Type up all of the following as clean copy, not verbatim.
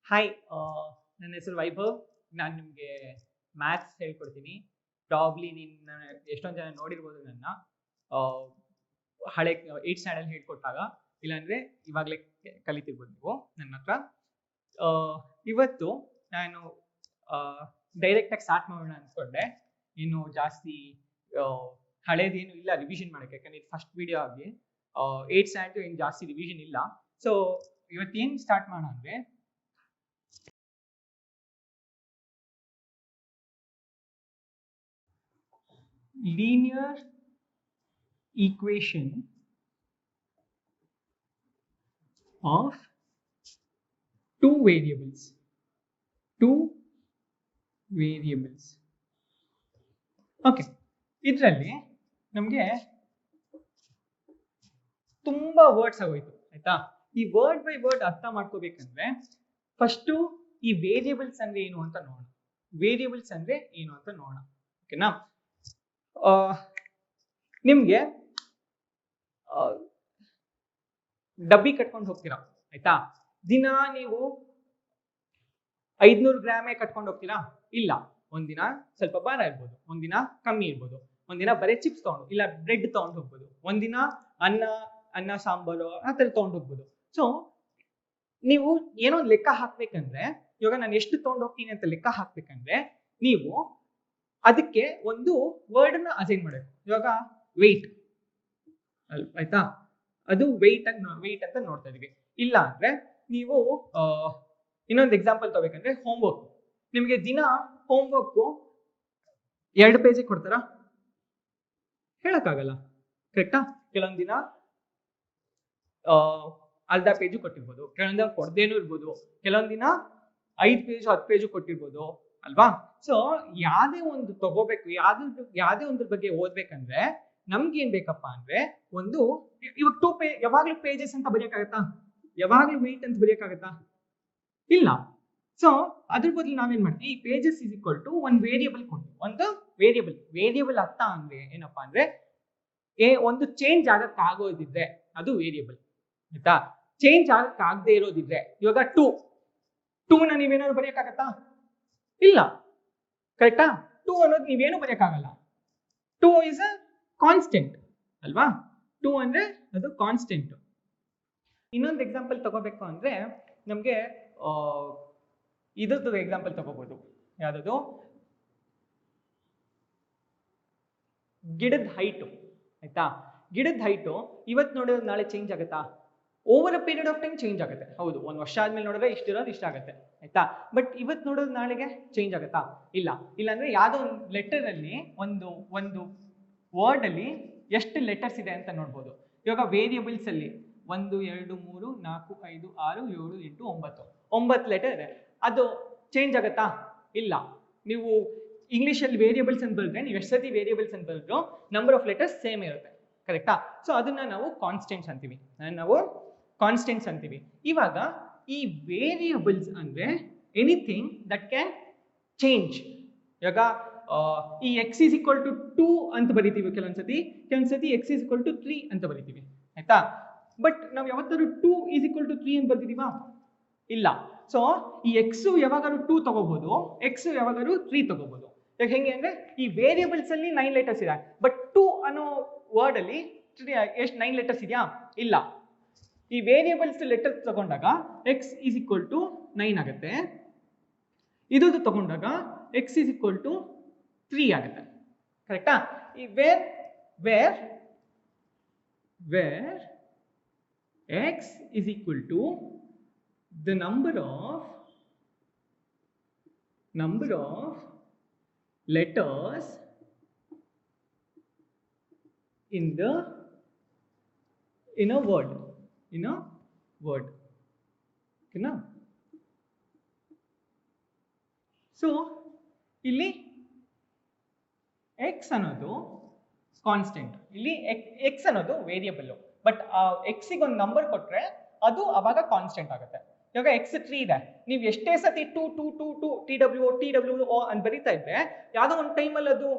Hi ನನ್ನ ಹೆಸರು ವೈಭವ್. ನಾನು ನಿಮಗೆ ಮ್ಯಾಥ್ಸ್ ಹೇಳ್ಕೊಡ್ತೀನಿ. ಪ್ರಾಬ್ಲಿ ನಿನ್ನ ಎಷ್ಟೊಂದು ಜನ ನೋಡಿರ್ಬೋದು ನನ್ನ ಹಳೆ 8th ಸ್ಟ್ಯಾಂಡರ್ಡ್ ಹೇಳ್ಕೊಟ್ಟಾಗ, ಇಲ್ಲಾಂದರೆ ಇವಾಗಲೇ ಕಲಿತಿರ್ಬೋದು ನೀವು ನನ್ನ ಹತ್ರ. ಇವತ್ತು ನಾನು ಡೈರೆಕ್ಟಾಗಿ ಸ್ಟಾರ್ಟ್ ಮಾಡೋಣ ಅಂದ್ಕೊಂಡೆ. ಇನ್ನು ಜಾಸ್ತಿ ಹಳೇದೇನು ಇಲ್ಲ ರಿವಿಷನ್ ಮಾಡೋಕ್ಕೆ, ಯಾಕಂದರೆ ಇದು ಫಸ್ಟ್ ವಿಡಿಯೋ ಆಗಿ 8th ಸ್ಟ್ಯಾಂಡರ್ಡ್ ಏನು ಜಾಸ್ತಿ ರಿವಿಷನ್ ಇಲ್ಲ. ಸೊ ಇವತ್ತೇನು ಸ್ಟಾರ್ಟ್ ಮಾಡೋಣ ಅಂದರೆ, linear equation of two variables. Okay, ಇದರಲ್ಲಿ ನಮಗೆ ತುಂಬಾ ವರ್ಡ್ಸ್ ಆಗೋಯ್ತು, ಆಯ್ತಾ? ಈ ವರ್ಡ್ ಬೈ ವರ್ಡ್ ಅರ್ಥ ಮಾಡ್ಕೋಬೇಕಂದ್ರೆ ಫಸ್ಟು ಈ ವೇರಿಯೇಬಲ್ಸ್ ಅಂದ್ರೆ ಏನು ಅಂತ ನೋಡೋಣ. ಓಕೆನಾ? ನಿಮ್ಗೆ ಡಬ್ಬಿ ಕಟ್ಕೊಂಡು ಹೋಗ್ತೀರಾ, ಆಯ್ತಾ? ದಿನ ನೀವು 500 ಗ್ರಾಮೇ ಕಟ್ಕೊಂಡು ಹೋಗ್ತೀರಾ? ಇಲ್ಲ, ಒಂದಿನ ಸ್ವಲ್ಪ ಭಾರ ಇರ್ಬೋದು, ಒಂದಿನ ಕಮ್ಮಿ ಇರ್ಬೋದು, ಒಂದಿನ ಬರೀ ಚಿಪ್ಸ್ ತಗೊಂಡು ಇಲ್ಲ ಬ್ರೆಡ್ ತಗೊಂಡು ಹೋಗ್ಬೋದು, ಒಂದಿನ ಅನ್ನ ಸಾಂಬಾರು ಆ ಥರ ತಗೊಂಡು ಹೋಗ್ಬೋದು. ಸೊ ನೀವು ಏನೋ ಒಂದು ಲೆಕ್ಕ ಹಾಕ್ಬೇಕಂದ್ರೆ, ಇವಾಗ ನಾನು ಎಷ್ಟು ತಗೊಂಡು ಹೋಗ್ತೀನಿ ಅಂತ ಲೆಕ್ಕ ಹಾಕ್ಬೇಕಂದ್ರೆ ನೀವು ಅದಕ್ಕೆ ಒಂದು ವರ್ಡ್ ಅನ್ನ ಅಸೈನ್ ಮಾಡಬೇಕು. ಇವಾಗ ವೆಯ್ಟ್, ಆಯ್ತಾ? ಅದು ವೆಯ್ಟ್ ಅಂತ ನೋಡ್ತಾ ಇದೀವಿ. ಇಲ್ಲ ಅಂದ್ರೆ ನೀವು ಇನ್ನೊಂದು ಎಕ್ಸಾಂಪಲ್ ತಗೋಬೇಕಂದ್ರೆ ಹೋಮ್ವರ್ಕ್. ನಿಮಗೆ ದಿನ ಹೋಮ್ವರ್ಕ್ 2 ಪೇಜ್ ಕೊಡ್ತಾರಾ? ಹೇಳಕ್ಕಾಗಲ್ಲ, ಕರೆಕ್ಟಾ? ಕೆಲವೊಂದ್ ದಿನ ಅರ್ಧ ಪೇಜು ಕೊಟ್ಟಿರ್ಬೋದು, ಕೆಲವೊಂದ್ ದಿನ ಕೊಡ್ದೇನೂ ಇರ್ಬೋದು, ಕೆಲವೊಂದ್ ದಿನ 5 ಪೇಜ್ 10 ಪೇಜು ಕೊಟ್ಟಿರ್ಬೋದು, ಅಲ್ವಾ? ಸೊ ಯಾವ್ದೇ ಒಂದು ತಗೋಬೇಕು, ಯಾವ್ದೇ ಒಂದ್ರ ಬಗ್ಗೆ ಓದ್ಬೇಕಂದ್ರೆ ನಮ್ಗೆ ಏನ್ ಬೇಕಪ್ಪ ಅಂದ್ರೆ ಒಂದು ಇವಾಗ 2 ಪೇಜ್ ಯಾವಾಗ್ಲೂ ಪೇಜಸ್ ಅಂತ ಬರೆಯಕ್ಕಾಗತ್ತಾ? ಯಾವಾಗ್ಲೂ ವೆಯ್ಟ್ ಅಂತ ಬರೆಯಕ್ಕಾಗತ್ತಾ? ಇಲ್ಲ. ಸೊ ಅದ್ರ ಬದಲು ನಾವೇನ್ ಮಾಡ್ತೀವಿ, ಈ ಪೇಜಸ್ ಇಸ್ ಈಕ್ವಲ್ ಟು ಒಂದು ವೇರಿಯೇಬಲ್ ಕೊಡ್ತೀವಿ. ಒಂದು ವೇರಿಯೇಬಲ್ ಅರ್ಥ ಅಂದ್ರೆ ಏನಪ್ಪಾ ಅಂದ್ರೆ ಒಂದು ಚೇಂಜ್ ಆಗಕ್ಕಾಗೋದಿದ್ರೆ ಅದು ವೇರಿಯೇಬಲ್, ಆಯ್ತಾ? ಚೇಂಜ್ ಆಗಕ್ಕಾಗದೆ ಇರೋದಿದ್ರೆ, ಇವಾಗ 2 ನ ನೀವೇನಾದ್ರು ಬರೆಯಕ್ಕಾಗತ್ತಾ? ಇಲ್ಲ, ಕರೆಕ್ಟಾ? 2 ಅನ್ನೋದು ನೀವೇನು ಬರೆಯಕ್ಕಾಗಲ್ಲ. 2 ಇಸ್ ಅ ಕಾನ್ಸ್ಟೆಂಟ್, ಅಲ್ವಾ? 2 ಅಂದ್ರೆ ಅದು ಕಾನ್ಸ್ಟೆಂಟ್. ಇನ್ನೊಂದು ಎಕ್ಸಾಂಪಲ್ ತಗೋಬೇಕು ಅಂದ್ರೆ ನಮ್ಗೆ ಇದ್ರದ್ದು ಎಕ್ಸಾಂಪಲ್ ತಗೋಬಹುದು. ಯಾವ್ದು? ಗಿಡದ ಹೈಟು, ಆಯ್ತಾ? ಗಿಡದ ಹೈಟು ಇವತ್ತು ನೋಡಿದ್ರೆ ನಾಳೆ ಚೇಂಜ್ ಆಗುತ್ತಾ? Over a period of time change ಆಗುತ್ತೆ. ಹೌದು, 1 ವರ್ಷ ಆದ್ಮೇಲೆ ನೋಡಿದ್ರೆ ಇಷ್ಟಿರೋದು ಇಷ್ಟಾಗುತ್ತೆ, ಆಯ್ತಾ? ಬಟ್ ಇವತ್ತು ನೋಡೋದು ನಾಳೆಗೆ ಚೇಂಜ್ ಆಗುತ್ತಾ? ಇಲ್ಲ ಅಂದ್ರೆ ಯಾವ್ದೋ ಒಂದು ಲೆಟರ್ ಅಲ್ಲಿ ಒಂದು ವರ್ಡ್ ಅಲ್ಲಿ ಎಷ್ಟು ಲೆಟರ್ಸ್ ಇದೆ ಅಂತ ನೋಡ್ಬೋದು. ಇವಾಗ ವೇರಿಯೇಬಲ್ಸ್ ಅಲ್ಲಿ 1 2 3 4 5 6 7 8 9 ಲೆಟರ್ ಇದೆ. ಅದು ಚೇಂಜ್ ಆಗುತ್ತಾ? ಇಲ್ಲ. ನೀವು ಇಂಗ್ಲಿಷ್ ಅಲ್ಲಿ ವೇರಿಯೇಬಲ್ಸ್ ಅಂತ ಬರೆದ್ರೆ, ನೀವು ಎಷ್ಟು ಸತಿ ವೇರಿಯೇಬಲ್ಸ್ ಅಂತ ಬರೆದ್ರು ನಂಬರ್ ಆಫ್ ಲೆಟರ್ಸ್ ಸೇಮ್ ಇರುತ್ತೆ, ಕರೆಕ್ಟಾ? ಸೊ ಅದನ್ನ ನಾವು ಕಾನ್ಸ್ಟೆಂಟ್ಸ್ ಅಂತೀವಿ. ಇವಾಗ ಈ ವೇರಿಯೇಬಲ್ಸ್ ಅಂದ್ರೆ ಎನಿಥಿಂಗ್ ದಟ್ ಕ್ಯಾನ್ ಚೇಂಜ್. ಇವಾಗ ಈ x is equal to 2 ಅಂತ ಬರಿತೀವಿ ಕೆಲವೊಂದ್ಸತಿ x is equal to 3 ಅಂತ ಬರಿತೀವಿ, ಆಯ್ತಾ? ಬಟ್ ನಾವು ಯಾವತ್ತಾದ್ರೂ 2 is equal to 3 ಅಂತ ಬರ್ದಿದೀವಾ? ಇಲ್ಲ. ಸೊ ಈ x ಯಾವಾಗಾದ್ರೂ 2 ತಗೋಬಹುದು, x ಯಾವಾಗಾದ್ರೂ 3 ತಗೋಬಹುದು. ಯಾಕೆ ಹೆಂಗೆ ಅಂದ್ರೆ ಈ ವೇರಿಯೇಬಲ್ಸ್ ಅಲ್ಲಿ 9 ಲೆಟರ್ಸ್ ಇದೆ, ಬಟ್ 2 ಅನ್ನೋ ವರ್ಡ್ ಅಲ್ಲಿ ಎಷ್ಟು 9 ಲೆಟರ್ಸ್ ಇದೆಯಾ? ಇಲ್ಲ. ಈ ವೇರಿಯೇಬಲ್ಸ್ ಲೆಟರ್ಸ್ ತಗೊಂಡಾಗ x is equal to 9 ಆಗುತ್ತೆ. ಇದು ತಗೊಂಡಾಗ x is equal to 3 ಆಗುತ್ತೆ, ಕರೆಕ್ಟಾ? ಈ wear x is equal to the number of letters in a word, ಓಕೆನಾ? ಸೊ ಇಲ್ಲಿ x ಅನ್ನೋದು ಕಾನ್ಸ್ಟೆಂಟ್, ಇಲ್ಲಿ x ಅನ್ನೋದು ವೇರಿಯೇಬಲ್. ಬಟ್ x ಗೆ ಒಂದು ನಂಬರ್ ಕೊಟ್ರೆ ಅದು ಅವಾಗ ಕಾನ್ಸ್ಟೆಂಟ್ ಆಗುತ್ತೆ. ಇವಾಗ x 3 ಇದೆ, ನೀವು ಎಷ್ಟೇ ಸತಿ 2 TWO ಅಂತ ಬರೀತಾ ಇದ್ರೆ ಯಾವ್ದೋ ಒಂದು ಟೈಮಲ್ಲಿ ಅದು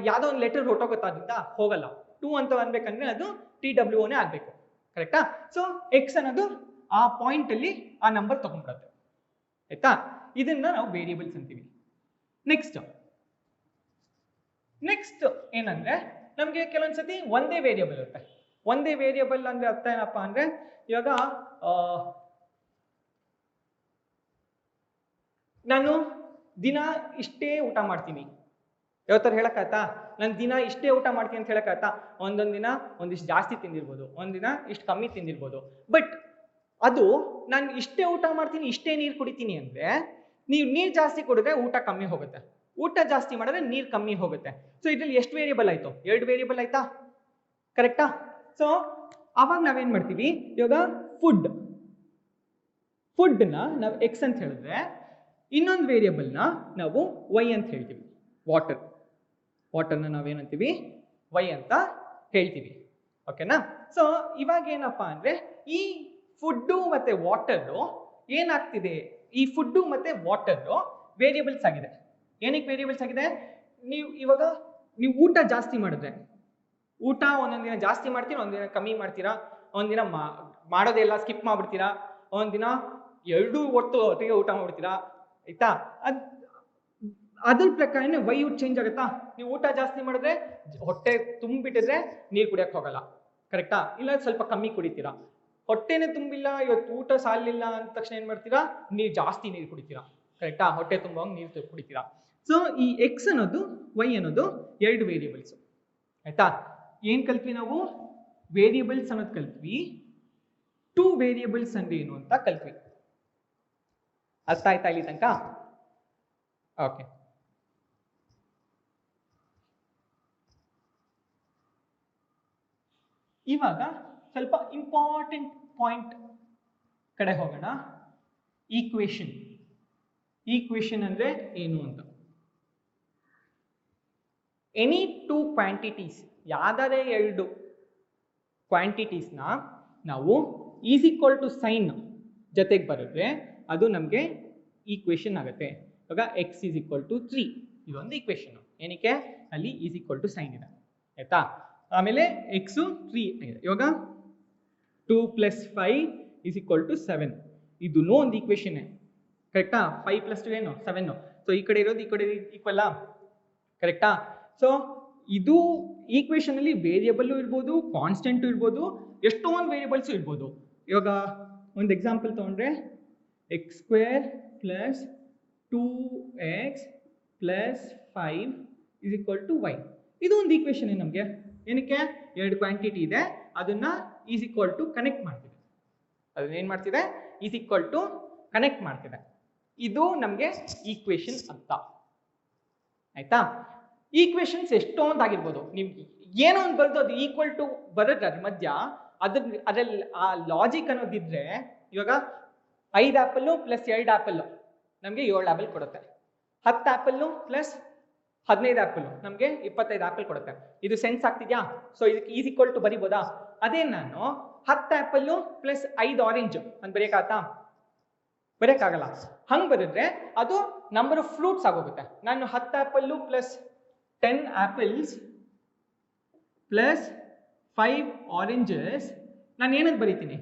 ಯಾವ್ದೋ ಒಂದು ಲೆಟರ್ ಹೊರಟೋಗುತ್ತಾ? ಅದರಿಂದ ಹೋಗಲ್ಲ. 2 ಅಂತ ಅನ್ಬೇಕಂದ್ರೆ ಅದು TWOನೇ ಆಗ್ಬೇಕು, ಕರೆಕ್ಟಾ? ಸೊ x ಅನ್ನೋದು ಆ ಪಾಯಿಂಟ್ ಅಲ್ಲಿ ಆ ನಂಬರ್ ತಗೊಂಡ್ಬಿಡುತ್ತೆ. ಆಯ್ತಾ. ಇದನ್ನ ನಾವು ವೇರಿಯೇಬಲ್ಸ್ ಅಂತೀವಿ. ನೆಕ್ಸ್ಟ್ ಏನಂದ್ರೆ ನಮಗೆ ಕೆಲವೊಂದ್ಸತಿ ಒಂದೇ ವೇರಿಯೇಬಲ್ ಇರುತ್ತೆ. ಒಂದೇ ವೇರಿಯೇಬಲ್ ಅಂದ್ರೆ ಅರ್ಥ ಏನಪ್ಪಾ ಅಂದ್ರೆ ಇವಾಗ ನಾನು ದಿನ ಇಷ್ಟೇ ಊಟ ಮಾಡ್ತೀನಿ ಯಾವತ್ತರ ಹೇಳಕ್ಕಾಯ್ತಾ? ನಾನು ದಿನ ಇಷ್ಟೇ ಊಟ ಮಾಡ್ತೀನಿ ಅಂತ ಹೇಳಕ್ಕಾಯ್ತಾ? ಒಂದೊಂದು ದಿನ ಒಂದಿಷ್ಟು ಜಾಸ್ತಿ ತಿಂದಿರ್ಬೋದು, ಒಂದಿನ ಇಷ್ಟು ಕಮ್ಮಿ ತಿಂದಿರ್ಬೋದು. ಬಟ್ ಅದು ನಾನು ಇಷ್ಟೇ ಊಟ ಮಾಡ್ತೀನಿ ಇಷ್ಟೇ ನೀರು ಕುಡಿತೀನಿ ಅಂದ್ರೆ ನೀವು ನೀರು ಜಾಸ್ತಿ ಕುಡಿದ್ರೆ ಊಟ ಕಮ್ಮಿ ಹೋಗುತ್ತೆ, ಊಟ ಜಾಸ್ತಿ ಮಾಡಿದ್ರೆ ನೀರು ಕಮ್ಮಿ ಹೋಗುತ್ತೆ. ಸೊ ಇದ್ರಲ್ಲಿ ಎಷ್ಟು ವೇರಿಯೇಬಲ್ ಆಯ್ತು? 2 ವೇರಿಯೇಬಲ್ ಆಯ್ತಾ? ಕರೆಕ್ಟಾ? ಸೊ ಅವಾಗ ನಾವೇನ್ ಮಾಡ್ತೀವಿ, ಇವಾಗ ಫುಡ್ನ ನಾವು ಎಕ್ಸ್ ಅಂತ ಹೇಳಿದ್ರೆ ಇನ್ನೊಂದು ವೇರಿಯೇಬಲ್ನ ನಾವು ವೈ ಅಂತ ಹೇಳ್ತೀವಿ. ವಾಟರ್ನ ನಾವೇನಂತೀವಿ? ವೈ ಅಂತ ಹೇಳ್ತೀವಿ. ಓಕೆನಾ? ಸೊ ಇವಾಗ ಏನಪ್ಪಾ ಅಂದ್ರೆ ಈ ಫುಡ್ಡು ಮತ್ತೆ ವಾಟರು ಏನಾಗ್ತಿದೆ, ಈ ಫುಡ್ಡು ಮತ್ತೆ ವಾಟರು ವೇರಿಯೇಬಲ್ಸ್ ಆಗಿದೆ. ಏನಕ್ಕೆ ವೇರಿಯೇಬಲ್ಸ್ ಆಗಿದೆ? ನೀವು ಊಟ ಜಾಸ್ತಿ ಮಾಡಿದ್ರೆ, ಊಟ ಒಂದೊಂದು ದಿನ ಜಾಸ್ತಿ ಮಾಡ್ತೀರಾ, ಒಂದಿನ ಕಮ್ಮಿ ಮಾಡ್ತೀರಾ, ಒಂದಿನ ಮಾಡೋದೆಲ್ಲ ಸ್ಕಿಪ್ ಮಾಡ್ಬಿಡ್ತೀರಾ, ಒಂದಿನ 2 ಒಟ್ಟಿಗೆ ಊಟ ಮಾಡ್ಬಿಡ್ತೀರಾ, ಆಯ್ತಾ? ಅದ್ರ ಪ್ರಕಾರನೇ ವೈ ಊಟ ಚೇಂಜ್ ಆಗುತ್ತಾ? ನೀವು ಊಟ ಜಾಸ್ತಿ ಮಾಡಿದ್ರೆ ಹೊಟ್ಟೆ ತುಂಬಿಟ್ಟಿದ್ರೆ ನೀರು ಕುಡಿಯಕ್ಕೆ ಹೋಗಲ್ಲ, ಕರೆಕ್ಟಾ? ಇಲ್ಲ ಸ್ವಲ್ಪ ಕಮ್ಮಿ ಕುಡಿತೀರಾ. ಹೊಟ್ಟೆನೇ ತುಂಬಿಲ್ಲ, ಇವತ್ತು ಊಟ ಸಾಲಿಲ್ಲ ಅಂದ ತಕ್ಷಣ ಏನ್ ಮಾಡ್ತೀರಾ? ಜಾಸ್ತಿ ನೀರು ಕುಡಿತೀರಾ, ಕರೆಕ್ಟಾ? ಹೊಟ್ಟೆ ತುಂಬುವಂಗೆ ನೀರು ಕುಡಿತೀರಾ. ಸೊ ಈ ಎಕ್ಸ್ ಅನ್ನೋದು ವೈ ಅನ್ನೋದು 2 ವೇರಿಯೇಬಲ್ಸ್. ಆಯ್ತಾ? ಏನ್ ಕಲ್ತ್ವಿ ನಾವು? ವೇರಿಯೇಬಲ್ಸ್ ಅನ್ನೋದು ಕಲ್ತ್ವಿ. 2 ವೇರಿಯೇಬಲ್ಸ್ ಅಂದ್ರೆ ಏನು ಅಂತ ಕಲ್ತ್ವಿ. ಅರ್ಥ ಆಯ್ತಾ ಇಲ್ಲಿ ತನಕ? ಓಕೆ. ಇವಾಗ ಸ್ವಲ್ಪ ಇಂಪಾರ್ಟೆಂಟ್ ಪಾಯಿಂಟ್ ಕಡೆ ಹೋಗೋಣ. ಈಕ್ವೇಶನ್ ಅಂದ್ರೆ ಏನು ಅಂತ. ಎನಿ 2 ಕ್ವಾಂಟಿಟೀಸ್, ಯಾವ್ದಾರೆ 2 ಕ್ವಾಂಟಿಟೀಸ್ನ ನಾವು ಈಸ್ ಈಕ್ವಲ್ ಟು ಸೈನ್ ಜೊತೆಗೆ ಬರೆದ್ರೆ ಅದು ನಮಗೆ ಈಕ್ವೇಶನ್ ಆಗುತ್ತೆ. ಇವಾಗ ಎಕ್ಸ್ ಈಸ್ ಈಕ್ವಲ್ ಟು 3 ಇದೊಂದು ಈಕ್ವೇಶನ್. ಏನಕ್ಕೆ? ಅಲ್ಲಿ ಈಸ್ ಈಕ್ವಲ್ ಟು ಸೈನ್ ಇದೆ, ಆಯ್ತಾ? ಆಮೇಲೆ ಎಕ್ಸು 3 ಇದೆ. ಇವಾಗ 2 + 5 ಈಸ್ ಈಕ್ವಲ್ ಟು 7 ಇದೂ ಒಂದು ಈಕ್ವೇಶನ್, ಕರೆಕ್ಟಾ? 5 + 2 ಏನು? 7. ಸೊ ಈ ಕಡೆ ಇರೋದು ಈ ಕಡೆ ಈಕ್ವಲ್, ಕರೆಕ್ಟಾ? ಸೊ ಇದು ಈಕ್ವೇಶನ್ ಅಲ್ಲಿ ವೇರಿಯೇಬಲ್ ಇರ್ಬೋದು, ಕಾನ್ಸ್ಟೆಂಟ್ ಇರ್ಬೋದು, ಎಷ್ಟೊಂದು ವೇರಿಯೇಬಲ್ಸ್ ಇರ್ಬೋದು. ಇವಾಗ ಒಂದು ಎಕ್ಸಾಂಪಲ್ ತಗೊಂಡ್ರೆ x² + 2x + 5 is equal to y. ಇದು ಒಂದು ಈಕ್ವೇಶನ್ ನಮಗೆ. ಏನಕ್ಕೆ? 2 ಕ್ವಾಂಟಿಟಿ ಇದೆ, ಅದನ್ನ ಈಸ್ ಈಕ್ವಲ್ ಟು ಕನೆಕ್ಟ್ ಮಾಡ್ತಿದೆ. ಅದನ್ನ ಏನ್ ಮಾಡ್ತಿದೆ? ಈಸ್ ಈಕ್ವಲ್ ಟು ಕನೆಕ್ಟ್ ಮಾಡ್ತಿದೆ. ಇದು ನಮಗೆ ಈಕ್ವೇಶನ್ ಅಂತ, ಆಯ್ತಾ? ಈಕ್ವೇಶನ್ಸ್ ಎಷ್ಟೊಂದಾಗಿರ್ಬೋದು. ನೀವು ಏನೋ ಒಂದು ಬರೆದು ಅದು ಈಕ್ವಲ್ ಟು ಬರೋದ್ರ ಮಧ್ಯ ಅದ್ರಲ್ಲಿ ಆ ಲಾಜಿಕ್ ಅನ್ನೋದಿದ್ರೆ, ಇವಾಗ 5 ಆ್ಯಪಲ್ + 2 ಆ್ಯಪಲ್ ನಮಗೆ 7 ಆ್ಯಪಲ್ ಕೊಡುತ್ತೆ. 10 ಆ್ಯಪಲ್ + 15 ಆ್ಯಪಲ್ ನಮಗೆ 25 ಆ್ಯಪಲ್ ಕೊಡುತ್ತೆ. ಇದು ಸೆನ್ಸ್ ಆಗ್ತಿದ್ಯಾ? ಸೊ ಇದಕ್ಕೆ ಈಸ್ ಈಕ್ವಲ್ ಟು ಬರಿಬೋದಾ? ಅದೇ ನಾನು 10 ಆ್ಯಪಲ್ + 5 ಆರೆಂಜ್ ಅಂತ ಬರೆಯಕ್ಕಾಗತ್ತಾ? ಬರೆಯಕ್ಕಾಗಲ್ಲ. ಹಂಗೆ ಬರೆದ್ರೆ ಅದು ನಂಬರ್ ಆಫ್ ಫ್ರೂಟ್ಸ್ ಆಗೋಗುತ್ತೆ. ನಾನು 10 ಆ್ಯಪಲ್ + 10 ಆ್ಯಪಲ್ಸ್ + 5 ಆರೆಂಜಸ್ ನಾನು ಏನಂತ ಬರೀತೀನಿ?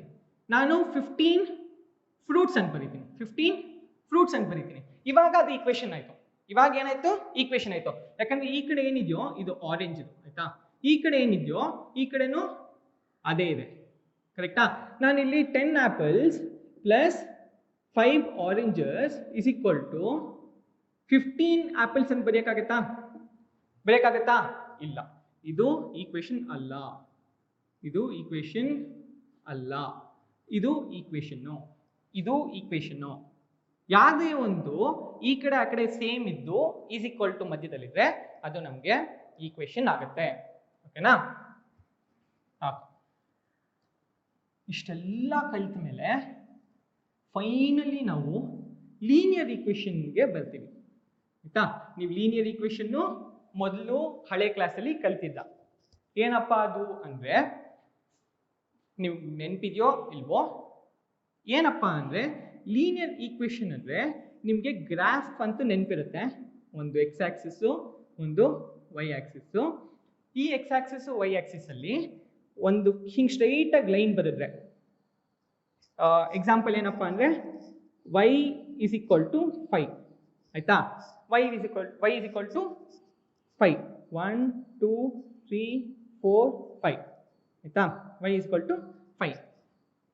ನಾನು 15 ಫ್ರೂಟ್ಸ್ ಅಂತ ಬರೀತೀನಿ. 15 ಫ್ರೂಟ್ಸ್ ಅಂತ ಬರೀತೀನಿ. ಇವಾಗ ಅದು ಈಕ್ವೇಶನ್ ಆಯ್ತು. ಇವಾಗ ಏನಾಯ್ತು? ಈಕ್ವೇಶನ್ ಆಯ್ತು. ಯಾಕಂದ್ರೆ ಈ ಕಡೆ ಏನಿದೆಯೋ ಇದು ಆರೆಂಜ್ ಇದು, ಆಯ್ತಾ? ಈ ಕಡೆ ಏನಿದೆಯೋ ಈ ಕಡೆನೂ ಅದೇ ಇದೆ, ಕರೆಕ್ಟಾ? ನಾನು ಇಲ್ಲಿ 10 apples + 5 oranges is equal to 15 apples ಅಂತ ಬರೆಯಕ್ಕಾಗತ್ತಾ? ಬರೆಯಕ್ಕಾಗತ್ತಾ? ಇಲ್ಲ. ಇದು ಈಕ್ವೇಶನ್ ಅಲ್ಲ, ಇದು ಈಕ್ವೇಶನ್ ಅಲ್ಲ, ಇದು ಈಕ್ವೇಶನ್ನು, ಇದು ಈಕ್ವೇಶನ್ನು. ಯಾವುದೇ ಒಂದು ಈ ಕಡೆ ಆ ಕಡೆ ಸೇಮ್ ಇದ್ದು ಈಸ್ ಈಕ್ವಲ್ ಟು ಮಧ್ಯದಲ್ಲಿದ್ರೆ ಅದು ನಮಗೆ ಈಕ್ವೇಶನ್ ಆಗುತ್ತೆ. ಓಕೆನಾ? ಇಷ್ಟೆಲ್ಲ ಕಲಿತ ಮೇಲೆ ಫೈನಲಿ ನಾವು ಲೀನಿಯರ್ ಈಕ್ವೇಶನ್ಗೆ ಬರ್ತೀವಿ, ಆಯ್ತಾ? ನೀವು ಲೀನಿಯರ್ ಈಕ್ವೇಶನ್ನು ಮೊದಲು ಹಳೆ ಕ್ಲಾಸಲ್ಲಿ ಕಲ್ತಿದ್ದ. ಏನಪ್ಪಾ ಅದು ಅಂದ್ರೆ, ನೀವು ನೆನಪಿದೆಯೋ ಇಲ್ವೋ? ಏನಪ್ಪಾ ಅಂದ್ರೆ ಲೀನಿಯರ್ ಈಕ್ವೇಶನ್ ಅಂದ್ರೆ ನಿಮಗೆ ಗ್ರಾಫ್ ಅಂತೂ ನೆನಪಿರುತ್ತೆ. ಒಂದು ಎಕ್ಸ್ ಆಕ್ಸಿಸ್, ಒಂದು ವೈ ಆಕ್ಸಿಸ್. ಈ ಎಕ್ಸ್ ಆಕ್ಸಿಸ್ ವೈ ಆಕ್ಸಿಸ್ ಅಲ್ಲಿ ಒಂದು ಹಿಂಗ್ ಸ್ಟ್ರೈಟ್ ಆಗಿ ಲೈನ್ ಬರೆದ್ರೆ, ಎಕ್ಸಾಂಪಲ್ ಏನಪ್ಪಾ ಅಂದ್ರೆ y is equal to 5 ಆಯ್ತಾ. y is equal to 5 1 2 3 4 5 ಆಯ್ತಾ. y is equal to 5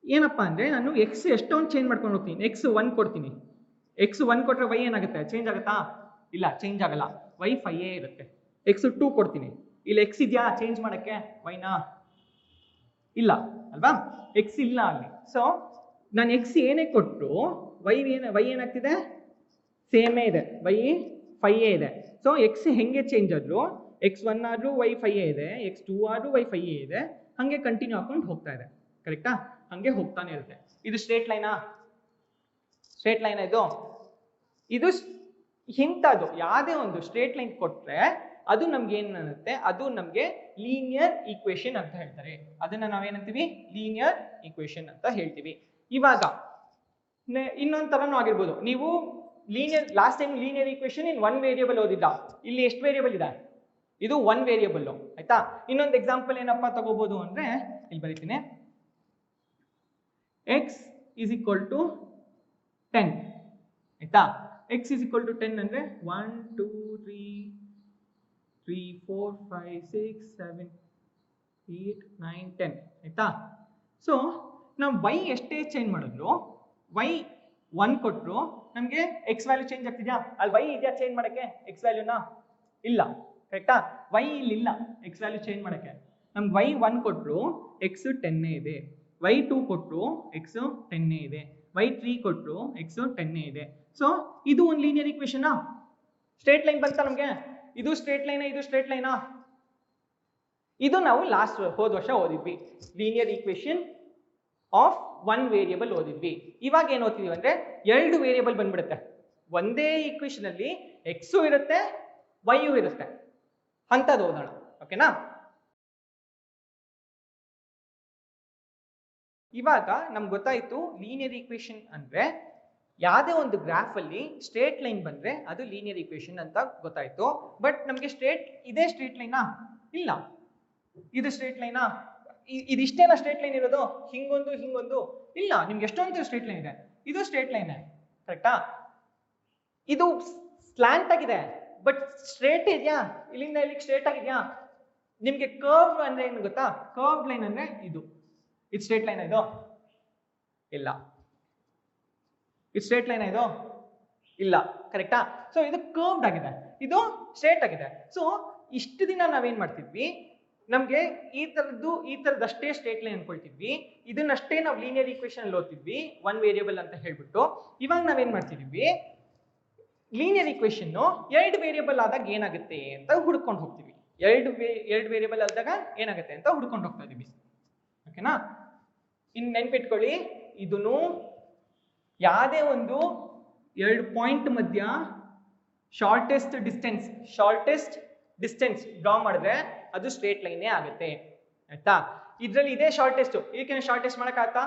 ಏನಪ್ಪಾ ಅಂದ್ರೆ ನಾನು x ಎಷ್ಟೊಂದು ಚೇಂಜ್ ಮಾಡ್ಕೊಂಡು ಹೋಗ್ತೀನಿ. x 1 ಕೊಡ್ತೀನಿ, x 1 ಕೊಟ್ರೆ y ಏನಾಗುತ್ತೆ, ಚೇಂಜ್ ಆಗುತ್ತಾ? ಇಲ್ಲ, ಚೇಂಜ್ ಆಗಲ್ಲ, y 5 ಇರುತ್ತೆ. x 2 ಕೊಡ್ತೀನಿ, ಇಲ್ಲಿ x ಇದೆಯಾ ಚೇಂಜ್ ಮಾಡಕ್ಕೆ y ನ? ಇಲ್ಲ ಅಲ್ವಾ, x ಇಲ್ಲ ಅಲ್ಲಿ. ಸೊ ನಾನು x ಏನೇ ಕೊಟ್ಟರು y ಏನಾಗ್ತಿದೆ, ಸೇಮೇ ಇದೆ, y 5 ಇದೆ. ಸೊ x ಹೆಂಗೆ ಚೇಂಜ್ ಆದ್ರು, x1 ಆದ್ರೂ y 5 ಇದೆ, x2 ಆದ್ರೂ y 5 ಇದೆ, ಹಂಗೆ ಕಂಟಿನ್ಯೂ ಹಾಕೊಂಡು ಹೋಗ್ತಾ ಇದೆ. ಕರೆಕ್ಟಾ? ಹಂಗೆ ಹೋಗ್ತಾನೆ ಇರುತ್ತೆ. ಇದು ಸ್ಟ್ರೇಟ್ ಲೈನಾ? ಸ್ಟ್ರೇಟ್ ಲೈನ್ ಇದು ಇಂಥದ್ದು ಯಾವುದೇ ಒಂದು ಸ್ಟ್ರೇಟ್ ಲೈನ್ ಕೊಟ್ರೆ ಅದು ನಮ್ಗೆ ಏನ್ ಅನ್ನುತ್ತೆ, ಅದು ನಮ್ಗೆ ಲೀನಿಯರ್ ಈಕ್ವೇಶನ್ ಅಂತ ಹೇಳ್ತಾರೆ. ಅದನ್ನ ನಾವೇನಂತೀವಿ, ಲೀನಿಯರ್ ಈಕ್ವೇಶನ್ ಅಂತ ಹೇಳ್ತೀವಿ. ಇವಾಗ ಇನ್ನೊಂದ್ ತರನೂ ಆಗಿರ್ಬೋದು. ನೀವು ಲಾಸ್ಟ್ ಟೈಮ್ ಲೀನಿಯರ್ ಈಕ್ವೇಶನ್ ಇನ್ 1 ವೇರಿಯೇಬಲ್ ಓದಿದ್ದ, ಇಲ್ಲಿ ಎಷ್ಟು ವೇರಿಯೇಬಲ್ ಇದೆ, ಇದು 1 ವೇರಿಯೇಬಲ್ ಆಯ್ತಾ. ಇನ್ನೊಂದು ಎಕ್ಸಾಂಪಲ್ ಏನಪ್ಪಾ ತಗೋಬಹುದು ಅಂದ್ರೆ, ಇಲ್ಲಿ ಬರೀತೀನಿ, x is equal to 10 ಆಯ್ತಾ. x is equal to 10 ಅಂದ್ರೆ 1 2 3 3 4 5 6 7 8 9 10 ಆಯ್ತಾ. ಸೊ ನಾವು y ಎಷ್ಟೇ ಚೇಂಜ್ ಮಾಡಿದ್ರು, y 1 ಕೊಟ್ಟರು ನಮಗೆ x ವ್ಯಾಲ್ಯೂ ಚೇಂಜ್ ಆಗ್ತಿದ್ಯಾ? ಅಲ್ಲಿ y ಇದೆಯಾ ಚೇಂಜ್ ಮಾಡಕ್ಕೆ x ವ್ಯಾಲ್ಯೂನ? ಇಲ್ಲ. ಕರೆಕ್ಟಾ? y ಇಲ್ಲಿ ಇಲ್ಲ x ವ್ಯಾಲ್ಯೂ ಚೇಂಜ್ ಮಾಡಕ್ಕೆ. ನಮ್ಗೆ y 1 ಕೊಟ್ಟರು x 10 ಇದೆ, y 2 ಕೊಟ್ಟರು x 10 ಇದೆ, y 3 ಕೊಟ್ಟರು x 10 ಇದೆ. ಸೊ ಇದು ಒಂದು ಲೀನಿಯರ್ ಈಕ್ವೇಶನ್. ಸ್ಟ್ರೇಟ್ ಲೈನ್ ಬಂತ ನಮಗೆ. ಇದು ಸ್ಟ್ರೇಟ್ ಲೈನ್, ಇದು ಸ್ಟ್ರೇಟ್ ಲೈನಾ? ಇದು ನಾವು ಹೋದ ವರ್ಷ ಓದಿದ್ವಿ, ಲೀನಿಯರ್ ಈಕ್ವೇಶನ್ ಆಫ್ 1 ವೇರಿಯೇಬಲ್ ಓದಿದ್ವಿ. ಇವಾಗ ಏನ್ ಓದ್ತಿದೀವಿ ಅಂದ್ರೆ 2 ವೇರಿಯೇಬಲ್ ಬಂದ್ಬಿಡುತ್ತೆ. ಒಂದೇ ಈಕ್ವೇಶನ್ ಅಲ್ಲಿ x ಇರುತ್ತೆ y ಇರುತ್ತೆ ಅಂತದ್ದು ಓದೋಣ. ಓಕೆನಾ? ಇವಾಗ ನಮ್ಗೆ ಗೊತ್ತಾಯ್ತು ಲೀನಿಯರ್ ಈಕ್ವೇಶನ್ ಅಂದ್ರೆ ಯಾವುದೇ ಒಂದು ಗ್ರಾಫ್ ಅಲ್ಲಿ ಸ್ಟ್ರೇಟ್ ಲೈನ್ ಬಂದ್ರೆ ಅದು ಲೀನಿಯರ್ ಈಕ್ವೇಶನ್ ಅಂತ ಗೊತ್ತಾಯ್ತು. ಬಟ್ ನಮ್ಗೆ ಇದೇ ಸ್ಟ್ರೇಟ್ ಲೈನಾ? ಇಲ್ಲ. ಇದು ಸ್ಟ್ರೇಟ್ ಲೈನಾ? ಇದಿಷ್ಟೇನಾ ಸ್ಟ್ರೇಟ್ ಲೈನ್ ಇರೋದು? ಹಿಂಗೊಂದು ಹಿಂಗೊಂದು? ಇಲ್ಲ, ನಿಮ್ಗೆ ಎಷ್ಟೊಂದು ಸ್ಟ್ರೇಟ್ ಲೈನ್ ಇದೆ. ಇದು ಸ್ಟ್ರೇಟ್ ಲೈನ್, ಕರೆಕ್ಟಾ? ಇದು ಸ್ಲಾಂಟ್ ಆಗಿದೆ, ಬಟ್ ಸ್ಟ್ರೇಟ್ ಇದೆಯಾ? ಇಲ್ಲಿಂದ ಇಲ್ಲಿಗೆ ಸ್ಟ್ರೇಟ್ ಆಗಿದ್ಯಾ? ನಿಮ್ಗೆ ಕರ್ವ್ ಅಂದ್ರೆ ಏನು ಗೊತ್ತಾ? ಕರ್ವ್ ಲೈನ್ ಅಂದ್ರೆ ಇದು ಸ್ಟ್ರೇಟ್ ಲೈನ್ ಇದು? ಇಲ್ಲ. ಇದು ಸ್ಟ್ರೇಟ್ ಲೈನ್ ಇದು? ಇಲ್ಲ. ಕರೆಕ್ಟಾ? ಸೊ ಇದು ಕರ್ವ್ಡ್ ಆಗಿದೆ, ಇದು ಸ್ಟ್ರೇಟ್ ಆಗಿದೆ. ಸೊ ಇಷ್ಟು ದಿನ ನಾವೇನ್ ಮಾಡ್ತಿದ್ವಿ, ನಮ್ಗೆ ಈ ತರದಷ್ಟೇ ಸ್ಟ್ರೇಟ್ ಲೈನ್ ಅನ್ಕೊಳ್ತಿದ್ವಿ, ಇದನ್ನಷ್ಟೇ ನಾವು ಲೀನಿಯರ್ ಈಕ್ವೇಶನ್ ಅಲ್ಲಿ ಓದ್ತಿದ್ವಿ 1 ವೇರಿಯೇಬಲ್ ಅಂತ ಹೇಳ್ಬಿಟ್ಟು. ಇವಾಗ ನಾವೇನ್ ಮಾಡ್ತಿದ್ವಿ, ಲೀನಿಯರ್ ಈಕ್ವೇಶನ್ 2 ವೇರಿಯೇಬಲ್ ಆದಾಗ ಏನಾಗುತ್ತೆ ಅಂತ ಹುಡ್ಕೊಂಡು ಹೋಗ್ತೀವಿ. 2 ವೇರಿಯೇಬಲ್ ಆದಾಗ ಏನಾಗುತ್ತೆ ಅಂತ ಹುಡ್ಕೊಂಡು ಹೋಗ್ತಾ ಇದೀವಿ. ಓಕೆನಾ? ಇನ್ನು ನೆನ್ಪಿಟ್ಕೊಳ್ಳಿ, ಇದನ್ನು ಯಾವುದೇ ಒಂದು 2 ಪಾಯಿಂಟ್ ಮಧ್ಯ ಶಾರ್ಟೆಸ್ಟ್ ಡಿಸ್ಟೆನ್ಸ್ ಡ್ರಾ ಮಾಡಿದ್ರೆ ಅದು ಸ್ಟ್ರೇಟ್ ಲೈನೇ ಆಗುತ್ತೆ ಆಯ್ತಾ. ಇದ್ರಲ್ಲಿ ಇದೇ ಶಾರ್ಟೆಸ್ಟ್, ಇದಕ್ಕೆ ಶಾರ್ಟೆಸ್ಟ್ ಮಾಡಕ್ಕಾಗತ್ತಾ?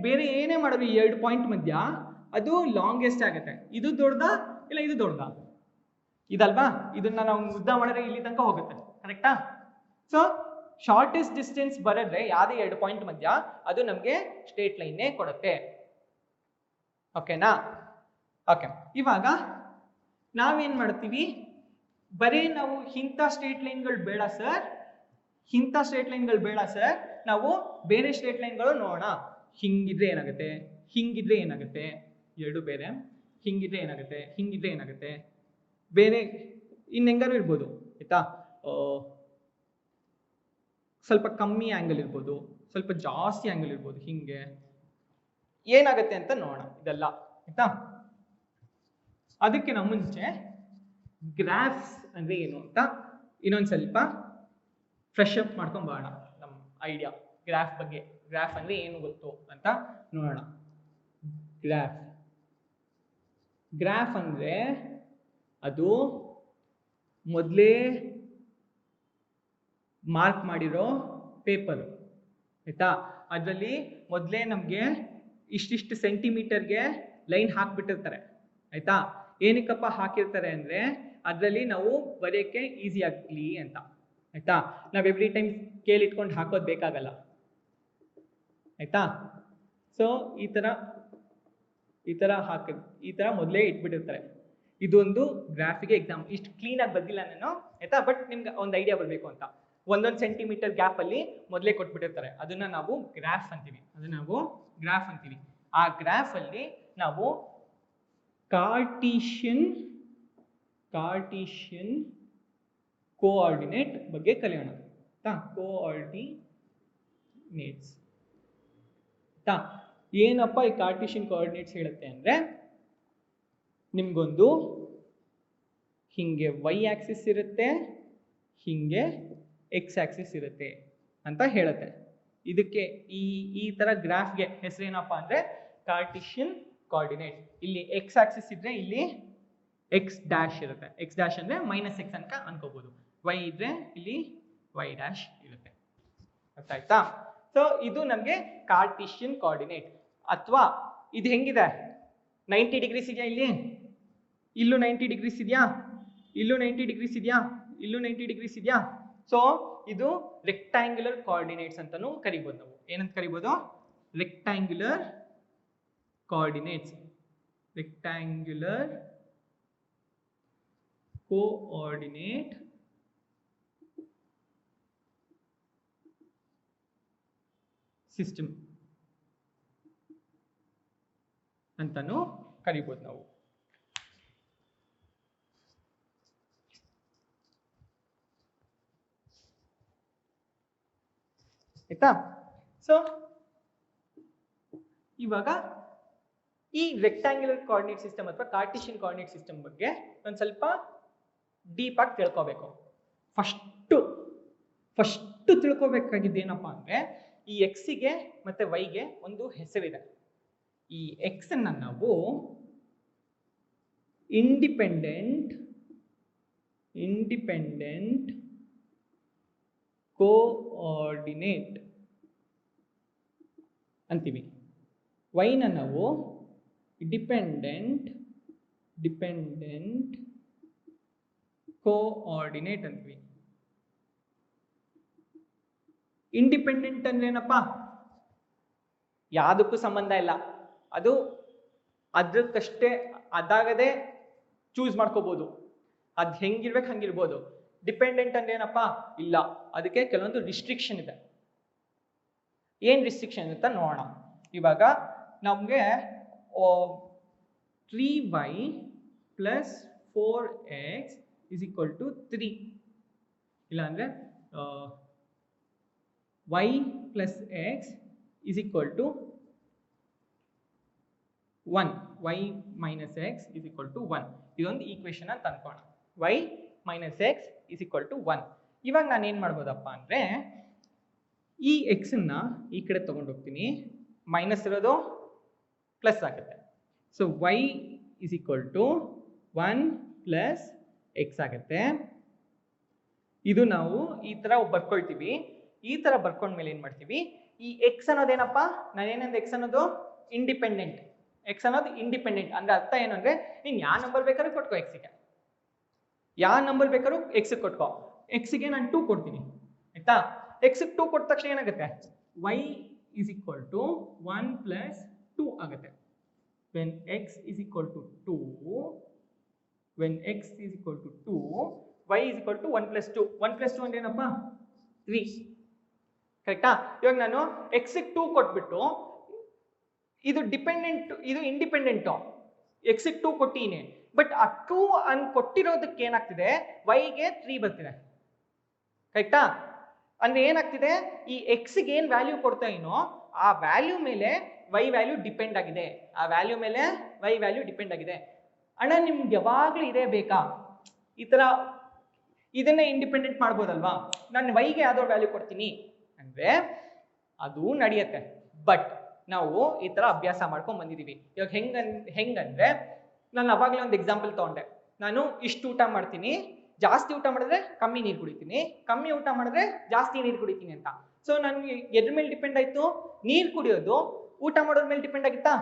ಬೇರೆ ಏನೇ ಮಾಡೋದು ಈ 2 ಪಾಯಿಂಟ್ ಮಧ್ಯ ಅದು ಲಾಂಗೆಸ್ಟ್ ಆಗುತ್ತೆ. ಇದು ದೊಡ್ಡದಾ ಇಲ್ಲ ಇದು ದೊಡ್ಡದಾ? ಇದಲ್ವಾ? ಇದನ್ನ ನಾವು ಉದ್ದ ಮಾಡಿದ್ರೆ ಇಲ್ಲಿ ತನಕ ಹೋಗುತ್ತೆ, ಕರೆಕ್ಟಾ? ಸೊ ಶಾರ್ಟೆಸ್ಟ್ ಡಿಸ್ಟೆನ್ಸ್ ಬರೆದ್ರೆ ಯಾವುದೇ 2 ಪಾಯಿಂಟ್ ಮಧ್ಯ ಅದು ನಮಗೆ ಸ್ಟ್ರೇಟ್ ಲೈನ್ನೇ ಕೊಡುತ್ತೆ. ಓಕೆನಾ? ಓಕೆ. ಇವಾಗ ನಾವೇನ್ ಮಾಡ್ತೀವಿ, ಬರೀ ನಾವು ಇಂಥ ಸ್ಟ್ರೇಟ್ ಲೈನ್ಗಳು ಬೇಡ ಸರ್, ನಾವು ಬೇರೆ ಸ್ಟ್ರೇಟ್ ಲೈನ್ಗಳು ನೋಡೋಣ. ಹಿಂಗಿದ್ರೆ ಏನಾಗುತ್ತೆ, ಹಿಂಗಿದ್ರೆ ಏನಾಗುತ್ತೆ, 2 ಬೇರೆ, ಹಿಂಗಿದ್ರೆ ಏನಾಗುತ್ತೆ, ಬೇರೆ ಹೆಂಗಾರು ಇರ್ಬೋದು ಆಯ್ತಾ. ಸ್ವಲ್ಪ ಕಮ್ಮಿ ಆಂಗಲ್ ಇರ್ಬೋದು, ಸ್ವಲ್ಪ ಜಾಸ್ತಿ ಆಂಗಲ್ ಇರ್ಬೋದು, ಹಿಂಗೆ ಏನಾಗುತ್ತೆ ಅಂತ ನೋಡೋಣ ಇದೆಲ್ಲ ಆಯ್ತಾ. ಅದಕ್ಕೆ ನಮ್ಮ ಮುಂಚೆ ಗ್ರಾಫ್ಸ್ ಅಂದ್ರೆ ಏನು ಅಂತ ಇನ್ನೊಂದು ಸ್ವಲ್ಪ ಫ್ರೆಶ್ ಅಪ್ ಮಾಡ್ಕೊಂಡ್ ಬರೋಣ. ನಮ್ಮ ಐಡಿಯಾ ಗ್ರಾಫ್ ಬಗ್ಗೆ, ಗ್ರಾಫ್ ಅಂದ್ರೆ ಏನು ಗೊತ್ತು ಅಂತ ನೋಡೋಣ. ಗ್ರಾಫ್ ಅಂದ್ರೆ ಅದು ಮೊದಲೇ ಮಾರ್ಕ್ ಮಾಡಿರೋ ಪೇಪರ್ ಆಯ್ತಾ. ಅದರಲ್ಲಿ ಮೊದಲೇ ನಮಗೆ ಇಷ್ಟಿಷ್ಟು ಸೆಂಟಿಮೀಟರ್ಗೆ ಲೈನ್ ಹಾಕ್ಬಿಟ್ಟಿರ್ತಾರೆ ಆಯ್ತಾ. ಏನಕ್ಕಪ್ಪ ಹಾಕಿರ್ತಾರೆ ಅಂದ್ರೆ ಅದರಲ್ಲಿ ನಾವು ಬರೆಯೋಕ್ಕೆ ಈಸಿ ಆಗಲಿ ಅಂತ ಆಯ್ತಾ. ನಾವು ಎವ್ರಿ ಟೈಮ್ ಸ್ಕೇಲ್ ಇಟ್ಕೊಂಡು ಹಾಕೋದು ಬೇಕಾಗಲ್ಲ ಆಯ್ತಾ. ಸೊ ಈ ತರ ಈ ತರ ಹಾಕಿದ್ ಈ ತರ ಮೊದಲೇ ಇಟ್ಬಿಟ್ಟಿರ್ತಾರೆ. ಇದೊಂದು ಗ್ರಾಫಿಗೆ ಎಕ್ಸಾಮ್. ಇಷ್ಟು ಕ್ಲೀನ್ ಆಗಿ ಬಂದಿಲ್ಲ ನಾನು ಆಯ್ತಾ, ಬಟ್ ನಿಮ್ಗೆ ಒಂದು ಐಡಿಯಾ ಬರಬೇಕು ಅಂತ ಒಂದೊಂದು ಸೆಂಟಿಮೀಟರ್ ಗ್ಯಾಪ್ ಅಲ್ಲಿ ಮೊದಲೇ ಕೊಟ್ಬಿಟ್ಟಿರ್ತಾರೆ. ಅದನ್ನ ನಾವು ಗ್ರಾಫ್ ಅಂತೀವಿ. ಆ ಗ್ರಾಫ್ ಅಲ್ಲಿ ನಾವು ಕಾರ್ಟೀಷಿಯನ್ ಕೋಆರ್ಡಿನೇಟ್ ಬಗ್ಗೆ ಕಲಿಯೋಣ. ಕೋಆರ್ಡಿನೇಟ್ಸ್ ಏನಪ್ಪ ಈ ಕಾರ್ಟೀಷಿಯನ್ ಕೋಆರ್ಡಿನೇಟ್ಸ್ ಹೇಳುತ್ತೆ ಅಂದ್ರೆ, ನಿಮ್ಗೊಂದು ಹಿಂಗೆ ವೈ ಆಕ್ಸಿಸ್ ಇರುತ್ತೆ, ಹಿಂಗೆ ಎಕ್ಸ್ ಆಕ್ಸಿಸ್ ಇರುತ್ತೆ ಅಂತ ಹೇಳುತ್ತೆ. ಇದಕ್ಕೆ ಈ ತರ ಗ್ರಾಫ್ಗೆ ಹೆಸರೇನಪ್ಪ ಅಂದ್ರೆ ಕಾರ್ಟೀಷಿಯನ್ ಕೋಆರ್ಡಿನೇಟ್. ಇಲ್ಲಿ ಎಕ್ಸ್ ಆಕ್ಸಿಸ್ ಇದ್ರೆ ಇಲ್ಲಿ ಎಕ್ಸ್ ಡ್ಯಾಶ್ ಇರುತ್ತೆ. ಎಕ್ಸ್ ಡ್ಯಾಶ್ ಅಂದ್ರೆ ಮೈನಸ್ ಎಕ್ಸ್ ಅಂತ ಅನ್ಕೋಬಹುದು. ವೈ ಇದ್ರೆ ಇಲ್ಲಿ ವೈ ಡ್ಯಾಶ್ ಇರುತ್ತೆ. ಅರ್ಥ ಆಯ್ತಾ? ಸೊ ಇದು ನಮ್ಗೆ ಕಾರ್ಟೀಷಿಯನ್ ಕೋಆರ್ಡಿನೇಟ್. ಅಥವಾ ಇದು ಹೆಂಗಿದೆ, 90 ಡಿಗ್ರೀಸ್ ಇದೆಯಾ, ಇಲ್ಲೂ 90 ಡಿಗ್ರೀಸ್ ಇದೆಯಾ, ಇಲ್ಲೂ 90 ಡಿಗ್ರೀಸ್ ಇದೆಯಾ, ಇಲ್ಲೂ 90 ಡಿಗ್ರೀಸ್ ಇದೆಯಾ. ಸೊ ಇದು ರೆಕ್ಟ್ಯಾಂಗ್ಯುಲರ್ ಕೋಆರ್ಡಿನೇಟ್ಸ್ ಅಂತಾನೂ ಕರಿಬಹುದು. ನಾವು ಏನಂತ ಕರಿಬಹುದು? Rectangular coordinates. Rectangular coordinate system ಅಂತಾನೂ ಕರಿಬಹುದು ನಾವು. ಆಯ್ತಾ? ಸೊ ಇವಾಗ ಈ ರೆಕ್ಟ್ಯಾಂಗ್ಯುಲರ್ ಕೋಆರ್ಡಿನೇಟ್ ಸಿಸ್ಟಮ್ ಅಥವಾ ಕಾರ್ಟೀಷಿಯನ್ ಕೋಆರ್ಡಿನೇಟ್ ಸಿಸ್ಟಮ್ ಬಗ್ಗೆ ಒಂದು ಸ್ವಲ್ಪ ಡೀಪ್ ಆಗಿ ತಿಳ್ಕೋಬೇಕು. ಫಸ್ಟ್ ತಿಳ್ಕೋಬೇಕಾಗಿದ್ದು ಏನಪ್ಪಾ ಅಂದ್ರೆ, ಈ ಎಕ್ಸಿಗೆ ಮತ್ತೆ ವೈಗೆ ಒಂದು ಹೆಸರಿದೆ. ಈ ಎಕ್ಸ್ ಅನ್ನ ನಾವು ಇಂಡಿಪೆಂಡೆಂಟ್ ಕೋಆರ್ಡಿನೇಟ್ ಅಂತೀವಿ. ವೈನ ನಾವು ಡಿಪೆಂಡೆಂಟ್ ಕೋಆರ್ಡಿನೇಟ್ ಅಂತೀವಿ. ಇಂಡಿಪೆಂಡೆಂಟ್ ಅಂದ್ರೆ ಏನಪ್ಪಾ? ಯಾವುದಕ್ಕೂ ಸಂಬಂಧ ಇಲ್ಲ, ಅದು ಅದಕ್ಕಷ್ಟೇ ಅದಾಗದೆ ಚೂಸ್ ಮಾಡ್ಕೋಬಹುದು, ಅದ್ ಹೆಂಗಿರ್ಬೇಕು ಹಂಗಿರ್ಬೋದು. ಡಿಪೆಂಡೆಂಟ್ ಅಂದ್ರೆ ಏನಪ್ಪಾ? ಇಲ್ಲ, ಅದಕ್ಕೆ ಕೆಲವೊಂದು ರಿಸ್ಟ್ರಿಕ್ಷನ್ ಇದೆ. ಏನ್ ರಿಸ್ಟ್ರಿಕ್ಷನ್ ಅಂತ ನೋಡೋಣ. ಇವಾಗ ನಮ್ಗೆ 3y + 4x = 3, ಇಲ್ಲ ಅಂದ್ರೆ y + x = 1, y - x = 1. ಇದೊಂದು ಈಕ್ವೇಶನ್ ಅಂತ ಅನ್ಕೋಣ. y - x = 1. ಇವಾಗ ನಾನು ಏನ್ ಮಾಡ್ಬೋದಪ್ಪ ಅಂದ್ರೆ, ಈ ಎಕ್ಸ್ ಅನ್ನ ಈ ಕಡೆ ತಗೊಂಡು ಹೋಗ್ತೀನಿ, ಮೈನಸ್ ಇರೋದು ಪ್ಲಸ್ ಆಗುತ್ತೆ. ಸೊ y = 1 + x ಆಗುತ್ತೆ. ಇದು ನಾವು ಈ ತರ ಬರ್ಕೊಳ್ತೀವಿ. ಈ ತರ ಬರ್ಕೊಂಡ್ಮೇಲೆ ಏನ್ ಮಾಡ್ತೀವಿ, ಈ ಎಕ್ಸ್ ಅನ್ನೋದೇನಪ್ಪ, ನಾನೇನಂದ್ರೆ ಎಕ್ಸ್ ಅನ್ನೋದು ಇಂಡಿಪೆಂಡೆಂಟ್. ಎಕ್ಸ್ ಅನ್ನೋದು ಇಂಡಿಪೆಂಡೆಂಟ್ ಅಂದ್ರೆ ಅರ್ಥ ಏನು ಅಂದ್ರೆ, ನೀನ್ ಯಾವ ನಂಬರ್ ಬೇಕಾದ್ರೂ ಕೊಟ್ಕೋ ಎಕ್ಸ್ಗೆ, ಯಾವ ನಂಬರ್ ಬೇಕಾದ್ರೂ ಎಕ್ಸ್ ಕೊಟ್ಕೋ. ಎಕ್ಸ್ಗೆ ನಾನು 2 ಕೊಡ್ತೀನಿ ಆಯ್ತಾ. ಎಕ್ಸ್ 2 ಕೊಟ್ಟ ತಕ್ಷಣ ಏನಾಗುತ್ತೆ, y = 1 + 2 ಆಗುತ್ತೆ. when x = 2, y = 1 + 2. 1 + 2 ಅಂದ್ರೆ ಏನಪ್ಪ? 3. ಕರೆಕ್ಟಾ? ಇವಾಗ ನಾನು ಎಕ್ಸ್ 2 ಕೊಟ್ಬಿಟ್ಟು, ಇದು ಡಿಪೆಂಡೆಂಟ್ ಇದು ಇಂಡಿಪೆಂಡೆಂಟ್, ಎಕ್ಸ್ 2 ಕೊಟ್ಟಿನಿ, ಬಟ್ ಆ 2 ಅನ್ ಕೊಟ್ಟಿರೋದಕ್ಕೆ ಏನಾಗ್ತಿದೆ, ವೈಗೆ 3 ಬರ್ತಿದೆ. ಕರೆಕ್ಟಾ? ಅಂದ್ರೆ ಏನಾಗ್ತಿದೆ, ಈ ಎಕ್ಸ್ಗೆ ಏನ್ ವ್ಯಾಲ್ಯೂ ಕೊಡ್ತಾ ಏನೋ ಆ ವ್ಯಾಲ್ಯೂ ಮೇಲೆ ವೈ ವ್ಯಾಲ್ಯೂ ಡಿಪೆಂಡ್ ಆಗಿದೆ. ಅಣ್ಣ ನಿಮ್ಗೆ ಯಾವಾಗ್ಲೂ ಇದೇ ಬೇಕಾ? ಈ ತರ ಇದನ್ನೇ ಇಂಡಿಪೆಂಡೆಂಟ್ ಮಾಡ್ಬೋದಲ್ವಾ, ನಾನು ವೈಗೆ ಯಾವ್ದೋ ವ್ಯಾಲ್ಯೂ ಕೊಡ್ತೀನಿ ಅಂದ್ರೆ ಅದು ನಡೆಯುತ್ತೆ. ಬಟ್ ನಾವು ಈ ತರ ಅಭ್ಯಾಸ ಮಾಡ್ಕೊಂಡ್ ಬಂದಿದೀವಿ. ಇವಾಗ ಹೆಂಗಂದ್ರೆ, ನಾನು ಅವಾಗಲೇ ಒಂದು ಎಕ್ಸಾಂಪಲ್ ತಗೊಂಡೆ. ನಾನು ಇಷ್ಟು ಊಟ ಮಾಡ್ತೀನಿ, ಜಾಸ್ತಿ ಊಟ ಮಾಡಿದ್ರೆ ಕಮ್ಮಿ ನೀರು ಕುಡಿತೀನಿ, ಕಮ್ಮಿ ಊಟ ಮಾಡಿದ್ರೆ ಜಾಸ್ತಿ ನೀರು ಕುಡಿತೀನಿ ಅಂತ. ಸೊ ನನ್ಗೆ ಎದ್ರ ಮೇಲೆ ಡಿಪೆಂಡ್ ಆಯ್ತು? ನೀರು ಕುಡಿಯೋದು ಊಟ ಮಾಡೋದ್ರ ಮೇಲೆ ಡಿಪೆಂಡ್ ಆಗಿತ್ತಾ?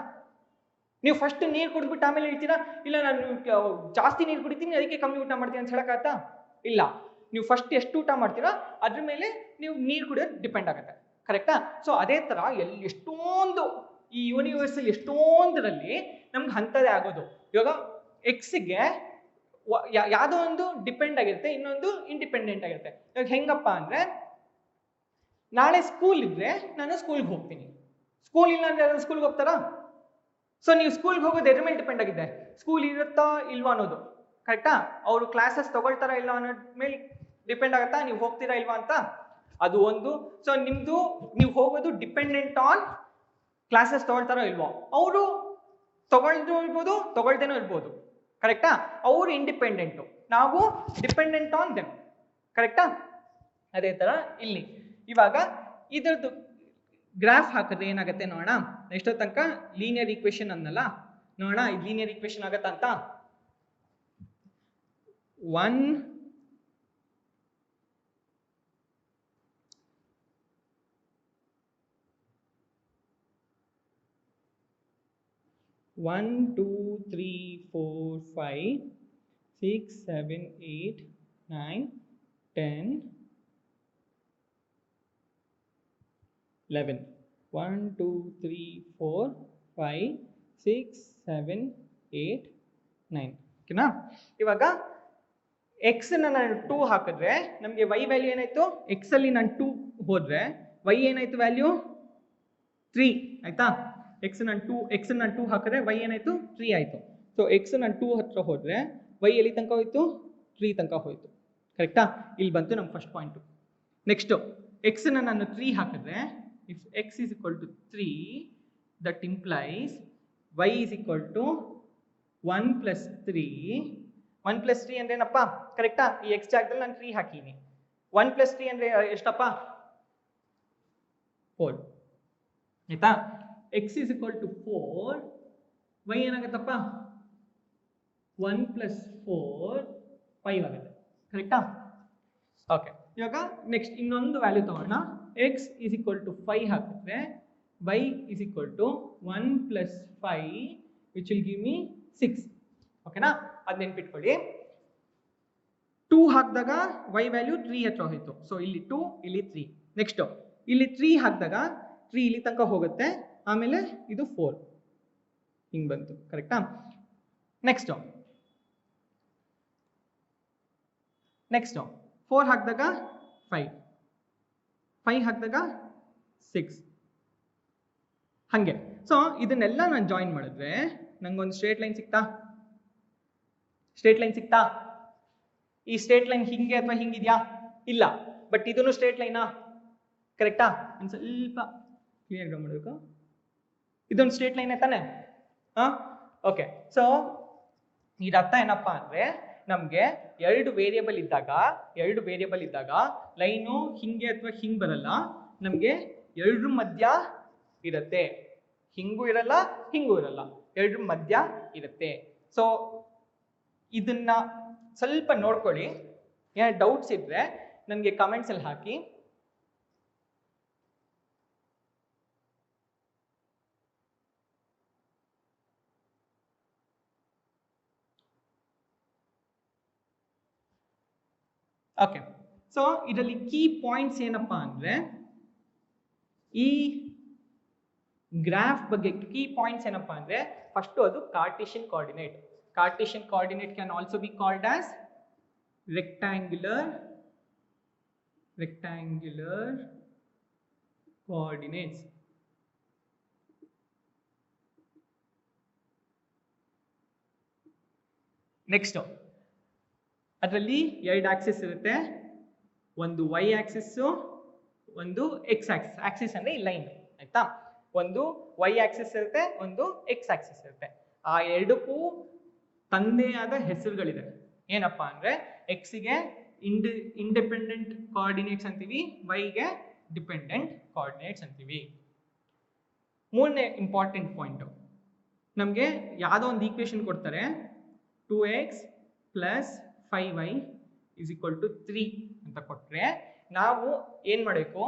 ನೀವು ಫಸ್ಟ್ ನೀರು ಕುಡಿದ್ಬಿಟ್ಟು ಆಮೇಲೆ ಹೇಳ್ತೀರಾ, ಇಲ್ಲ ನಾನು ಜಾಸ್ತಿ ನೀರು ಕುಡಿತೀನಿ ಅದಕ್ಕೆ ಕಮ್ಮಿ ಊಟ ಮಾಡ್ತೀನಿ ಅಂತ ಹೇಳಕ್ಕಾಗತ್ತಾ? ಇಲ್ಲ, ನೀವು ಫಸ್ಟ್ ಎಷ್ಟು ಊಟ ಮಾಡ್ತೀರಾ ಅದ್ರ ಮೇಲೆ ನೀವು ನೀರು ಕುಡಿಯೋದು ಡಿಪೆಂಡ್ ಆಗುತ್ತೆ. ಕರೆಕ್ಟಾ? ಸೊ ಅದೇ ತರ ಎಷ್ಟೊಂದು ಈ ಯೂನಿವರ್ಸಲ್ ಎಷ್ಟೊಂದರಲ್ಲಿ ನಮ್ಗೆ ಅಂಥದ್ದೇ ಆಗೋದು. ಇವಾಗ ಎಕ್ಸ್ಗೆ ಯಾವುದೋ ಒಂದು ಡಿಪೆಂಡ್ ಆಗಿರುತ್ತೆ, ಇನ್ನೊಂದು ಇಂಡಿಪೆಂಡೆಂಟ್ ಆಗಿರುತ್ತೆ. ಇವಾಗ ಹೆಂಗಪ್ಪ ಅಂದರೆ, ನಾಳೆ ಸ್ಕೂಲ್ ಇದ್ರೆ ನಾನು ಸ್ಕೂಲ್ಗೆ ಹೋಗ್ತೀನಿ, ಸ್ಕೂಲ್ ಇಲ್ಲ ಅಂದ್ರೆ ನಾನು ಸ್ಕೂಲ್ಗೆ ಹೋಗ್ತಾರಾ? ಸೊ ನೀವು ಸ್ಕೂಲ್ಗೆ ಹೋಗೋದು ಎದ್ರ ಮೇಲೆ ಡಿಪೆಂಡ್ ಆಗಿದೆ, ಸ್ಕೂಲ್ ಇರುತ್ತಾ ಇಲ್ವಾ ಅನ್ನೋದು, ಕರೆಕ್ಟಾ? ಅವರು ಕ್ಲಾಸಸ್ ತಗೊಳ್ತಾರಾ ಇಲ್ಲ ಅನ್ನೋದ್ ಮೇಲೆ ಡಿಪೆಂಡ್ ಆಗುತ್ತಾ ನೀವು ಹೋಗ್ತೀರಾ ಇಲ್ವಾ ಅಂತ, ಅದು ಒಂದು. ಸೊ ನಿಮ್ದು ನೀವು ಹೋಗೋದು ಡಿಪೆಂಡೆಂಟ್ ಆನ್ ಕ್ಲಾಸಸ್ ತಗೊಳ್ತಾರೋ ಇಲ್ವೋ. ಅವರು ತಗೊಳ್ದು ಇರ್ಬೋದು, ತಗೊಳ್ದೇನೋ ಇರ್ಬೋದು, ಕರೆಕ್ಟಾ? ಅವರು ಇಂಡಿಪೆಂಡೆಂಟು, ನಾವು ಡಿಪೆಂಡೆಂಟ್ ಆನ್ ದೆಮ್, ಕರೆಕ್ಟಾ? ಅದೇ ತರ ಇಲ್ಲಿ ಇವಾಗ ಇದ್ರದ್ದು ಗ್ರಾಫ್ ಹಾಕಿದ್ರೆ ಏನಾಗುತ್ತೆ ನೋಡೋಣ. ಎಷ್ಟೋ ತನಕ ಲೀನಿಯರ್ ಈಕ್ವೇಶನ್ ಅನ್ನಲ್ಲ, ನೋಡೋಣ ಇದು ಲೀನಿಯರ್ ಈಕ್ವೇಶನ್ ಆಗತ್ತ ಅಂತ. 1 2 3 4 5 6 7 8 9 10 11 1 2 3 4 5 6 7 8 9 ಓಕೆನಾ? ಇವಾಗ ಎಕ್ಸ್ ನಾನು 2 ಹಾಕಿದ್ರೆ ನಮಗೆ ವೈ ವ್ಯಾಲ್ಯೂ ಏನಾಯ್ತು, ಎಕ್ಸ್ ಅಲ್ಲಿ ನಾನು 2 ಹೋದ್ರೆ ವೈ ಏನಾಯ್ತು ವ್ಯಾಲ್ಯೂ 3 ಆಯ್ತಾ? ಎಕ್ಸ್ ನಾನು 2 ಹಾಕಿದ್ರೆ ವೈ ಏನಾಯ್ತು 3 ಆಯ್ತು. ಸೊ ಎಕ್ಸ್ ನಾನು 2 ಹತ್ರ ಹೋದ್ರೆ ವೈ ಎಲ್ಲಿ ತನಕ ಹೋಯ್ತು, 3 ತನಕ ಹೋಯ್ತು, ಕರೆಕ್ಟಾ? ಇಲ್ಲಿ ಬಂತು ನಮ್ಮ ಫಸ್ಟ್ ಪಾಯಿಂಟು. ನೆಕ್ಸ್ಟ್ ಎಕ್ಸ್ ನಾನು 3 ಹಾಕಿದ್ರೆ, if x is equal to 3, that implies y is equal to 1 plus 3. 1 plus 3 ಅಂದ್ರೆ ಏನಪ್ಪ, ಕರೆಕ್ಟಾ? ಈ x ಜಾಗದಲ್ಲಿ ನಾನು 3 ಹಾಕೀನಿ. 1 plus 3 ಅಂದ್ರೆ ಎಷ್ಟಪ್ಪ, 4 ಆಯ್ತಾ? x is equal to 4, y ಏನಾಗುತ್ತಪ್ಪ 1 plus 4 5 ಆಗುತ್ತೆ, ಕರೆಕ್ಟಾ? ಓಕೆ, ಇವಾಗ ನೆಕ್ಸ್ಟ್ ಇನ್ನೊಂದು ವ್ಯಾಲ್ಯೂ ತಗೋಣ. x is equal to 5 ಹಾಕಿದ್ರೆ y is equal to 1 plus 5 which will give me 6. ಓಕೆನಾ? ಅದು ನೆನ್ಪಿಟ್ಕೊಳ್ಳಿ. 2 ಹಾಕಿದಾಗ y ವ್ಯಾಲ್ಯೂ 3 ಹತ್ರ ಹೋಯ್ತು. ಸೊ ಇಲ್ಲಿ 2 ಇಲ್ಲಿ 3. ನೆಕ್ಸ್ಟ್ ಇಲ್ಲಿ 3 ಹಾಕಿದಾಗ 3 ಇಲ್ಲಿ ತನಕ ಹೋಗುತ್ತೆ, ಆಮೇಲೆ ಇದು 4 ಹಿಂಗ್ ಬಂತು, ಕರೆಕ್ಟಾ? ನೆಕ್ಸ್ಟ್ 4 ಹಾಕಿದಾಗ 5 ಹಾಕಿದಾಗ 6 ಹಂಗೆ. ಸೊ ಇದನ್ನೆಲ್ಲ ನಾನು ಜಾಯಿನ್ ಮಾಡಿದ್ರೆ ನಂಗೊಂದು ಸ್ಟ್ರೇಟ್ ಲೈನ್ ಸಿಕ್ತಾ? ಈ ಸ್ಟ್ರೇಟ್ ಲೈನ್ ಹಿಂಗೆ ಅಥವಾ ಹಿಂಗಿದ್ಯಾ? ಇಲ್ಲ. ಬಟ್ ಇದನ್ನು ಸ್ಟ್ರೇಟ್ ಲೈನಾ? ಕರೆಕ್ಟಾ? ಒಂದು ಸ್ವಲ್ಪ ಕ್ಲಿಯರ್ ಮಾಡಬೇಕು. ಇದೊಂದು ಸ್ಟ್ರೇಟ್ ಲೈನ್ ತಾನೆ? ಓಕೆ. ಸೊ ಇದರ ಅರ್ಥ ಏನಪ್ಪಾ ಅಂದ್ರೆ, ನಮ್ಗೆ ಎರಡು ವೇರಿಯೇಬಲ್ ಇದ್ದಾಗ ಲೈನು ಹಿಂಗೆ ಅಥವಾ ಹಿಂಗ್ ಬರಲ್ಲ, ನಮ್ಗೆ ಎರಡ್ರ ಮಧ್ಯ ಇರುತ್ತೆ. ಹಿಂಗೂ ಇರಲ್ಲ, ಹಿಂಗೂ ಇರಲ್ಲ, ಎರಡ್ರ ಮಧ್ಯ ಇರುತ್ತೆ. ಸೊ ಇದನ್ನ ಸ್ವಲ್ಪ ನೋಡ್ಕೊಳ್ಳಿ. ಏನಾದ್ರು ಡೌಟ್ಸ್ ಇದ್ರೆ ನನಗೆ ಕಮೆಂಟ್ಸ್ ಅಲ್ಲಿ ಹಾಕಿ. ಓಕೆ. ಸೊ ಇದರಲ್ಲಿ ಕೀ ಪಾಯಿಂಟ್ಸ್ ಏನಪ್ಪಾ ಅಂದ್ರೆ, ಈ ಗ್ರಾಫ್ ಬಗ್ಗೆ ಕೀ ಪಾಯಿಂಟ್ಸ್ ಏನಪ್ಪಾ ಅಂದ್ರೆ, ಫಸ್ಟ್ ಅದು Cartesian coordinate. Cartesian coordinate can also be called as rectangular coordinates. Next ಅದರಲ್ಲಿ ಎರಡು ಆಕ್ಸಿಸ್ ಇರುತ್ತೆ, ಒಂದು y ಆಕ್ಸಿಸ್, ಒಂದು x ಆಕ್ಸಿಸ್. ಆಕ್ಸಿಸ್ ಅಂದ್ರೆ ಈ ಲೈನ್, ಆಯ್ತಾ? ಒಂದು y ಆಕ್ಸಿಸ್ ಇರುತ್ತೆ, ಒಂದು x ಆಕ್ಸಿಸ್ ಇರುತ್ತೆ. ಆ ಎರಡಕ್ಕೂ ತಂದೆ ಆದ ಹೆಸರುಗಳಿದೆ. ಏನಪ್ಪಾ ಅಂದ್ರೆ, x ಗೆ ಇಂಡಿಪೆಂಡೆಂಟ್ ಕೋಆರ್ಡಿನೇಟ್ಸ್ ಅಂತೀವಿ, y ಗೆ ಡಿಪೆಂಡೆಂಟ್ ಕೋಆರ್ಡಿನೇಟ್ಸ್ ಅಂತೀವಿ. ಮೂರನೇ ಇಂಪಾರ್ಟೆಂಟ್ ಪಾಯಿಂಟ್, ನಮಗೆ ಯಾವುದೋ ಒಂದು ಈಕ್ವೇಶನ್ ಕೊಡ್ತಾರೆ, 2x plus 5y is equal to 3 ಅಂತ ಕೊಟ್ರೆ ನಾವು ಏನ್ ಮಾಡಬೇಕು,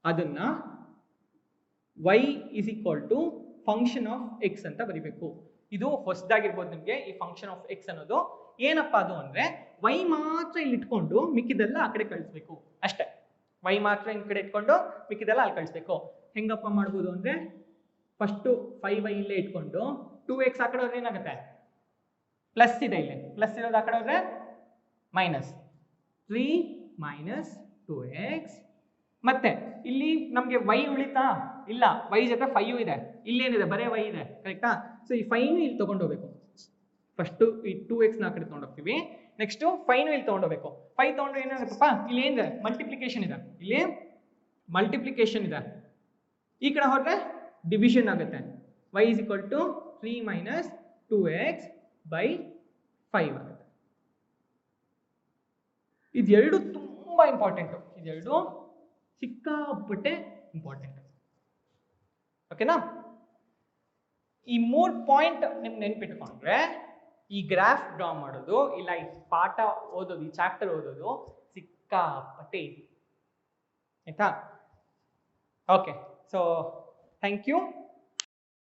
ಅದನ್ನ y is equal to function of x ಅಂತ ಬರಿಬೇಕು. ಇದು ಹೊಸದಾಗಿರ್ಬೋದು ನಿಮ್ಗೆ ಈ ಫಂಕ್ಷನ್ ಆಫ್ x ಅನ್ನೋದು. ಏನಪ್ಪಾ ಅದು ಅಂದ್ರೆ, y ಮಾತ್ರ ಇಲ್ಲಿ ಇಟ್ಕೊಂಡು ಮಿಕ್ಕಿದೆಲ್ಲ ಆ ಕಡೆ ಕಳಿಸ್ಬೇಕು ಅಷ್ಟೇ. y ಮಾತ್ರ ಈ ಕಡೆ ಇಟ್ಕೊಂಡು ಮಿಕ್ಕಿದೆಲ್ಲ ಅಲ್ಲಿ ಕಳಿಸ್ಬೇಕು. ಹೆಂಗಪ್ಪ ಮಾಡ್ಬೋದು ಅಂದ್ರೆ ಫಸ್ಟು 5y ಇಲ್ಲೇ ಇಟ್ಕೊಂಡು 2x ಆ ಕಡೆ ಹೋದ್ರೆ ಏನಾಗುತ್ತೆ ಪ್ಲಸ್ ಇದೆ, ಇಲ್ಲಿ ಪ್ಲಸ್ ಇರೋದು ಆ ಕಡೆ ಹೋದ್ರೆ ಮೈನಸ್ 3 ಮೈನಸ್ 2x. ಮತ್ತೆ ಇಲ್ಲಿ ನಮ್ಗೆ y ಉಳಿತಾ ಇಲ್ಲ, y ಜೊತೆ 5 ಇದೆ, ಇಲ್ಲೇನಿದೆ ಬರೇ y ಇದೆ ಕರೆಕ್ಟಾ. ಸೊ ಈ 5 ಇಲ್ಲಿ ತಗೊಂಡು ಹೋಗ್ಬೇಕು. ಫಸ್ಟ್ ಈ 2x ನ ಆ ಕಡೆ ತಗೊಂಡು ಹೋಗ್ತೀವಿ, ನೆಕ್ಸ್ಟ್ 5 ಇಲ್ಲಿ ತಗೊಂಡು ಹೋಗ್ಬೇಕು. 5 ತಗೊಂಡ್ರೆ ಏನಾಗುತ್ತಪ್ಪ, ಇಲ್ಲಿ ಏನಿದೆ ಮಲ್ಟಿಪ್ಲಿಕೇಶನ್ ಇದೆ, ಇಲ್ಲಿ ಮಲ್ಟಿಪ್ಲಿಕೇಶನ್ ಇದೆ, ಈ ಕಡೆ ಹೋದ್ರೆ ಡಿವಿಷನ್ ಆಗುತ್ತೆ. y is equal to 3 minus 2x by 5 ಆಗುತ್ತೆ. ಇದೆರಡು ತುಂಬಾ ಇಂಪಾರ್ಟೆಂಟ್, ಇದೆರಡು ಸಿಕ್ಕಾಪಟ್ಟೆ ಇಂಪಾರ್ಟೆಂಟ್. ಓಕೆನಾ? ಈ 3 ಪಾಯಿಂಟ್ ನಿಮ್ಗೆ ನೆನ್ಪಿಟ್ಕೊಂಡ್ರೆ ಈ ಗ್ರಾಫ್ ಡ್ರಾ ಮಾಡೋದು ಇಲ್ಲ ಈ ಪಾಠ ಓದೋದು, ಈ ಚಾಪ್ಟರ್ ಓದೋದು ಸಿಕ್ಕಾಪಟ್ಟೆ ಇದೆ ಆಯ್ತಾ. Okay, so thank you.